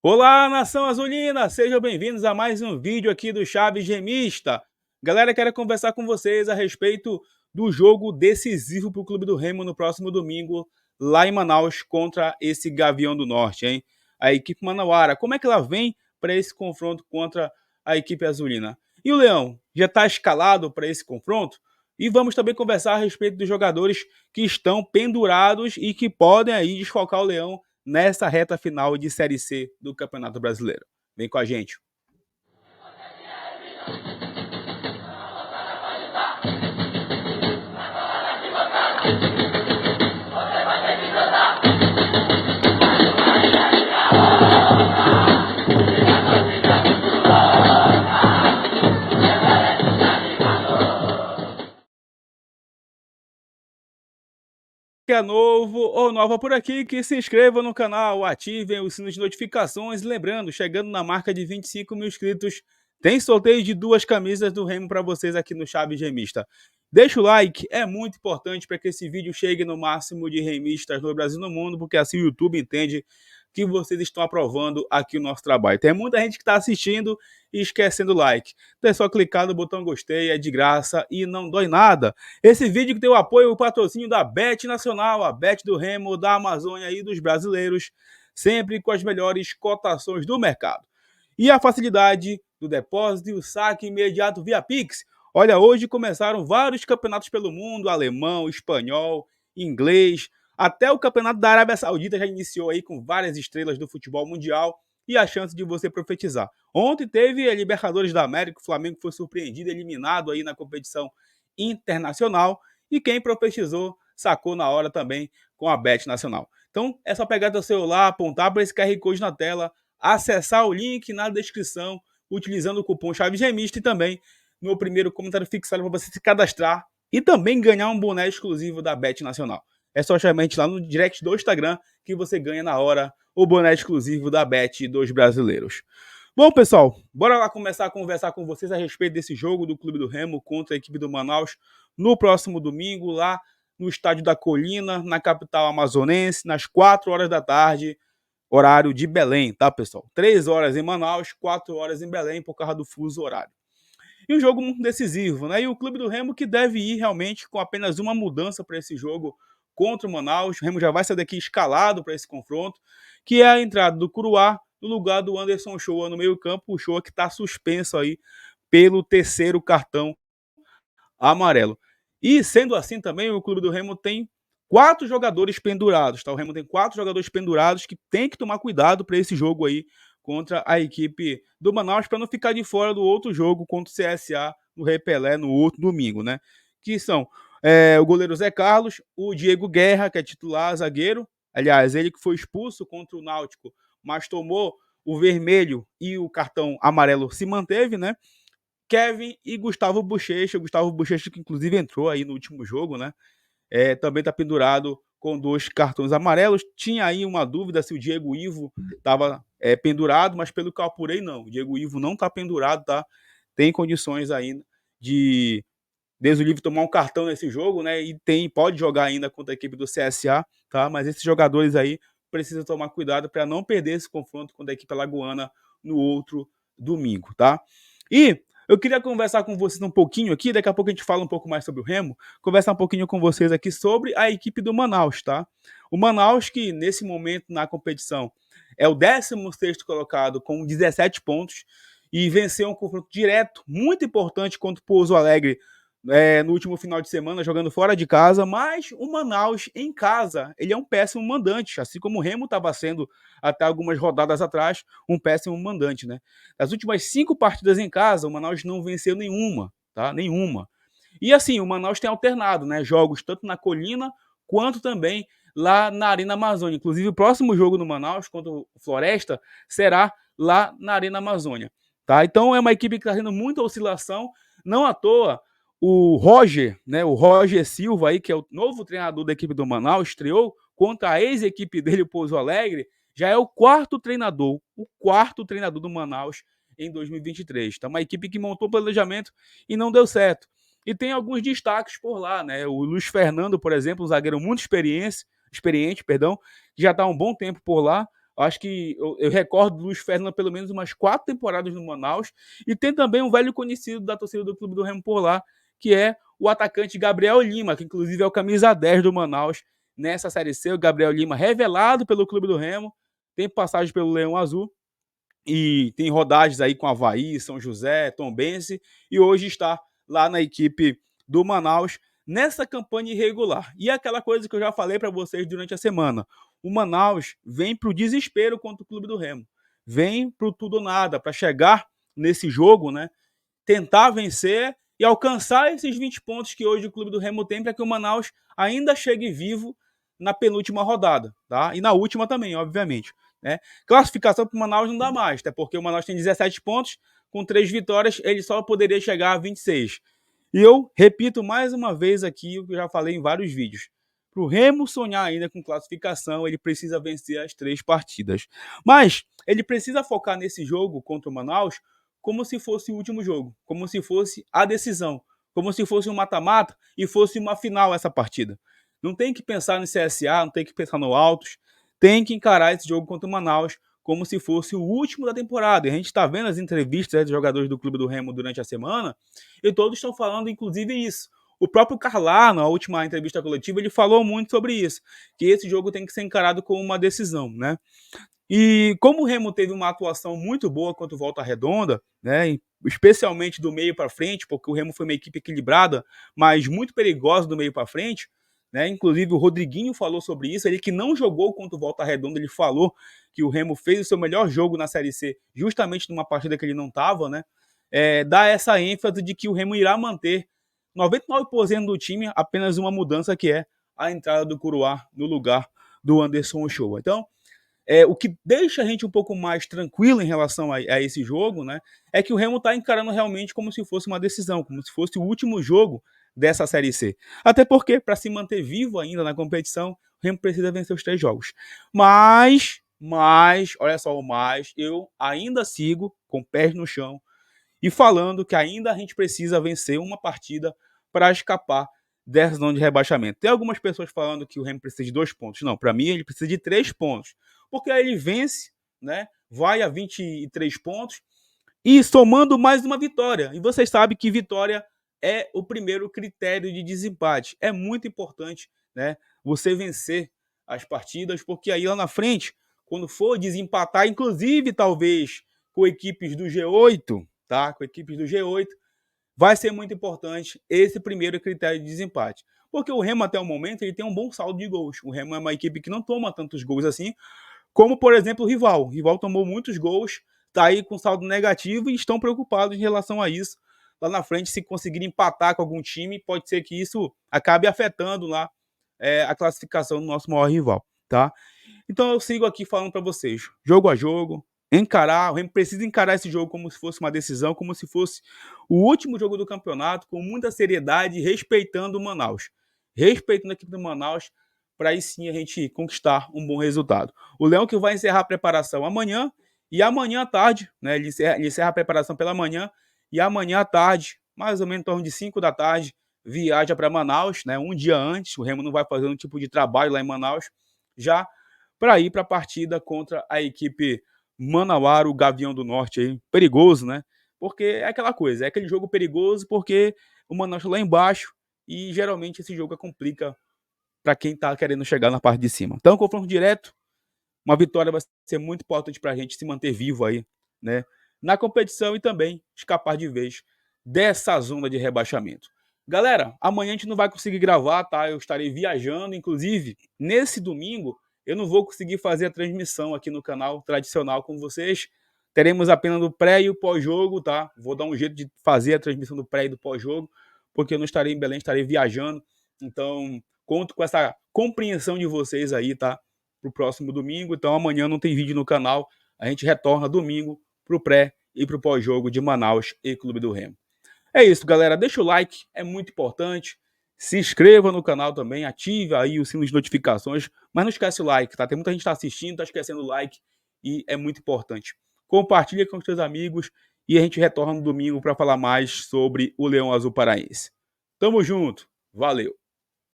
Olá, nação azulina! Sejam bem-vindos a mais um vídeo aqui do Chaves Remista. Galera, quero conversar com vocês a respeito do jogo decisivo para o Clube do Remo no próximo domingo, lá em Manaus, contra esse Gavião do Norte, hein? A equipe manauara. Como é que ela vem para esse confronto contra a equipe azulina? E o Leão, já está escalado para esse confronto? E vamos também conversar a respeito dos jogadores que estão pendurados e que podem aí desfalcar o Leão nessa reta final de Série C do Campeonato Brasileiro. Vem com a gente. Que é novo ou nova por aqui, que se inscrevam no canal, ativem o sino de notificações. Lembrando, chegando na marca de 25 mil inscritos, tem sorteio de 2 camisas do Remo para vocês aqui no Chaves Remista. Deixa o like, é muito importante para que esse vídeo chegue no máximo de remistas no Brasil e no mundo, porque assim o YouTube entende que vocês estão aprovando aqui o nosso trabalho. Tem muita gente que está assistindo e esquecendo o like. Então é só clicar no botão gostei, é de graça e não dói nada. Esse vídeo que tem o apoio e o patrocínio da Bet Nacional, a Bet do Remo, da Amazônia e dos brasileiros, sempre com as melhores cotações do mercado. E a facilidade do depósito e o saque imediato via Pix. Olha, hoje começaram vários campeonatos pelo mundo, alemão, espanhol, inglês, até o campeonato da Arábia Saudita já iniciou aí com várias estrelas do futebol mundial e a chance de você profetizar. Ontem teve a Libertadores da América, o Flamengo foi surpreendido, eliminado aí na competição internacional e quem profetizou sacou na hora também com a Bet Nacional. Então é só pegar seu celular, apontar para esse QR Code na tela, acessar o link na descrição utilizando o cupom Chaves Remista e também no primeiro comentário fixado para você se cadastrar e também ganhar um boné exclusivo da Bet Nacional. É só chamar a gente lá no direct do Instagram que você ganha na hora o boné exclusivo da Bet dos brasileiros. Bom, pessoal, bora lá começar a conversar com vocês a respeito desse jogo do Clube do Remo contra a equipe do Manaus no próximo domingo, lá no Estádio da Colina, na capital amazonense, nas 4 horas da tarde, horário de Belém, tá, pessoal? 3 horas em Manaus, 4 horas em Belém, por causa do fuso horário. E um jogo decisivo, né? E o Clube do Remo que deve ir realmente com apenas uma mudança para esse jogo contra o Manaus. O Remo já vai sair daqui escalado para esse confronto, que é a entrada do Curuá no lugar do Anderson Shoa no meio-campo, o Shoa que está suspenso aí pelo terceiro cartão amarelo. E sendo assim também, o Clube do Remo tem 4 jogadores pendurados, tá? O Remo tem 4 jogadores pendurados que tem que tomar cuidado para esse jogo aí contra a equipe do Manaus, para não ficar de fora do outro jogo contra o CSA no Repelé no outro domingo, né? Que são o goleiro Zé Carlos, o Diego Guerra, que é titular zagueiro, aliás, ele que foi expulso contra o Náutico, mas tomou o vermelho e o cartão amarelo se manteve, né? Kevin e Gustavo Bochecha, que inclusive entrou aí no último jogo, né? Também está pendurado com 2 cartões amarelos. Tinha aí uma dúvida se o Diego Ivo estava pendurado, mas pelo que eu apurei, não. O Diego Ivo não está pendurado, tá? Tem condições ainda de Deus o livre tomar um cartão nesse jogo, né? E pode jogar ainda contra a equipe do CSA, tá? Mas esses jogadores aí precisam tomar cuidado para não perder esse confronto contra a equipe alagoana no outro domingo, tá? E eu queria conversar com vocês um pouquinho aqui, daqui a pouco a gente fala um pouco mais sobre o Remo, conversar um pouquinho com vocês aqui sobre a equipe do Manaus, tá? O Manaus que nesse momento na competição é o 16º colocado com 17 pontos e venceu um confronto direto muito importante contra o Pouso Alegre no último final de semana, jogando fora de casa, mas o Manaus em casa, ele é um péssimo mandante, assim como o Remo estava sendo até algumas rodadas atrás, um péssimo mandante, né? Das últimas 5 partidas em casa, o Manaus não venceu nenhuma, tá? Nenhuma. E assim, o Manaus tem alternado, né? Jogos tanto na Colina, quanto também lá na Arena Amazônia. Inclusive, o próximo jogo no Manaus, contra o Floresta, será lá na Arena Amazônia, tá? Então é uma equipe que está tendo muita oscilação, não à toa, o Roger, né, o Roger Silva, aí, que é o novo treinador da equipe do Manaus, estreou contra a ex-equipe dele, o Pouso Alegre, já é o quarto treinador do Manaus em 2023. Então, uma equipe que montou o planejamento e não deu certo. E tem alguns destaques por lá, né? O Luiz Fernando, por exemplo, um zagueiro muito experiente, que já está há um bom tempo por lá, Acho que eu recordo do Luiz Fernando pelo menos umas 4 temporadas no Manaus, e tem também um velho conhecido da torcida do Clube do Remo por lá, que é o atacante Gabriel Lima, que inclusive é o camisa 10 do Manaus nessa Série C. O Gabriel Lima, revelado pelo Clube do Remo, tem passagem pelo Leão Azul, e tem rodagens aí com Avaí, São José, Tombense, e hoje está lá na equipe do Manaus nessa campanha irregular. E aquela coisa que eu já falei para vocês durante a semana, o Manaus vem para o desespero contra o Clube do Remo, vem para o tudo ou nada, para chegar nesse jogo, né, tentar vencer e alcançar esses 20 pontos que hoje o Clube do Remo tem, para que o Manaus ainda chegue vivo na penúltima rodada, tá? E na última também, obviamente, né? Classificação para o Manaus não dá mais, até porque o Manaus tem 17 pontos, com 3 vitórias ele só poderia chegar a 26. E eu repito mais uma vez aqui o que eu já falei em vários vídeos. Para o Remo sonhar ainda com classificação, ele precisa vencer as 3 partidas. Mas ele precisa focar nesse jogo contra o Manaus como se fosse o último jogo, como se fosse a decisão, como se fosse um mata-mata e fosse uma final essa partida. Não tem que pensar no CSA, não tem que pensar no Altos, tem que encarar esse jogo contra o Manaus como se fosse o último da temporada. E a gente está vendo as entrevistas dos jogadores do Clube do Remo durante a semana e todos estão falando, inclusive, isso. O próprio Carlá, na última entrevista coletiva, ele falou muito sobre isso, que esse jogo tem que ser encarado como uma decisão, né? E como o Remo teve uma atuação muito boa contra o Volta Redonda, né, especialmente do meio para frente, porque o Remo foi uma equipe equilibrada, mas muito perigosa do meio para frente, né? Inclusive o Rodriguinho falou sobre isso, ele que não jogou contra o Volta Redonda, ele falou que o Remo fez o seu melhor jogo na Série C, justamente numa partida que ele não estava, né? Dá essa ênfase de que o Remo irá manter 99% do time, apenas uma mudança que é a entrada do Curuá no lugar do Anderson Ochoa. Então, o que deixa a gente um pouco mais tranquilo em relação a esse jogo, né, é que o Remo está encarando realmente como se fosse uma decisão, como se fosse o último jogo dessa Série C. Até porque, para se manter vivo ainda na competição, o Remo precisa vencer os 3 jogos. Olha só o mais, eu ainda sigo com pés no chão e falando que ainda a gente precisa vencer uma partida para escapar dessa zona de rebaixamento. Tem algumas pessoas falando que o Remo precisa de 2 pontos. Não, para mim ele precisa de 3 pontos. Porque aí ele vence, né? Vai a 23 pontos e somando mais uma vitória. E vocês sabem que vitória é o primeiro critério de desempate. É muito importante, né, você vencer as partidas, porque aí lá na frente, quando for desempatar, inclusive talvez com equipes do G8, tá? Com equipes do G8, vai ser muito importante esse primeiro critério de desempate. Porque o Remo até o momento ele tem um bom saldo de gols. O Remo é uma equipe que não toma tantos gols assim, como, por exemplo, o Rival. O Rival tomou muitos gols, está aí com saldo negativo e estão preocupados em relação a isso. Lá na frente, se conseguir empatar com algum time, pode ser que isso acabe afetando lá a classificação do nosso maior rival, tá? Então eu sigo aqui falando para vocês, jogo a jogo, encarar, o Remo precisa encarar esse jogo como se fosse uma decisão, como se fosse o último jogo do campeonato, com muita seriedade, respeitando o Manaus. Respeitando a equipe do Manaus, para aí sim a gente conquistar um bom resultado. O Leão que vai encerrar a preparação amanhã, e amanhã à tarde, né, ele encerra a preparação pela manhã, e amanhã à tarde, mais ou menos em torno de 5 da tarde, viaja para Manaus, né, um dia antes, o Remo não vai fazer um tipo de trabalho lá em Manaus, já para ir para a partida contra a equipe Manauara, o Gavião do Norte aí, perigoso, né? Porque é aquela coisa, é aquele jogo perigoso porque o Manaus está lá embaixo e geralmente esse jogo complica para quem está querendo chegar na parte de cima. Então, confronto direto, uma vitória vai ser muito importante para a gente se manter vivo aí, né? Na competição e também escapar de vez dessa zona de rebaixamento. Galera, amanhã a gente não vai conseguir gravar, tá? Eu estarei viajando, inclusive, nesse domingo eu não vou conseguir fazer a transmissão aqui no canal tradicional com vocês. Teremos apenas o pré e o pós-jogo, tá? Vou dar um jeito de fazer a transmissão do pré e do pós-jogo, porque eu não estarei em Belém, estarei viajando. Então, conto com essa compreensão de vocês aí, tá? Pro próximo domingo. Então, amanhã não tem vídeo no canal. A gente retorna domingo pro pré e pro pós-jogo de Manaus e Clube do Remo. É isso, galera. Deixa o like, é muito importante. Se inscreva no canal também, ative aí o sino de notificações, mas não esquece o like, tá? Tem muita gente que tá assistindo, tá esquecendo o like e é muito importante. Compartilha com os seus amigos e a gente retorna no domingo para falar mais sobre o Leão Azul Paraense. Tamo junto, valeu!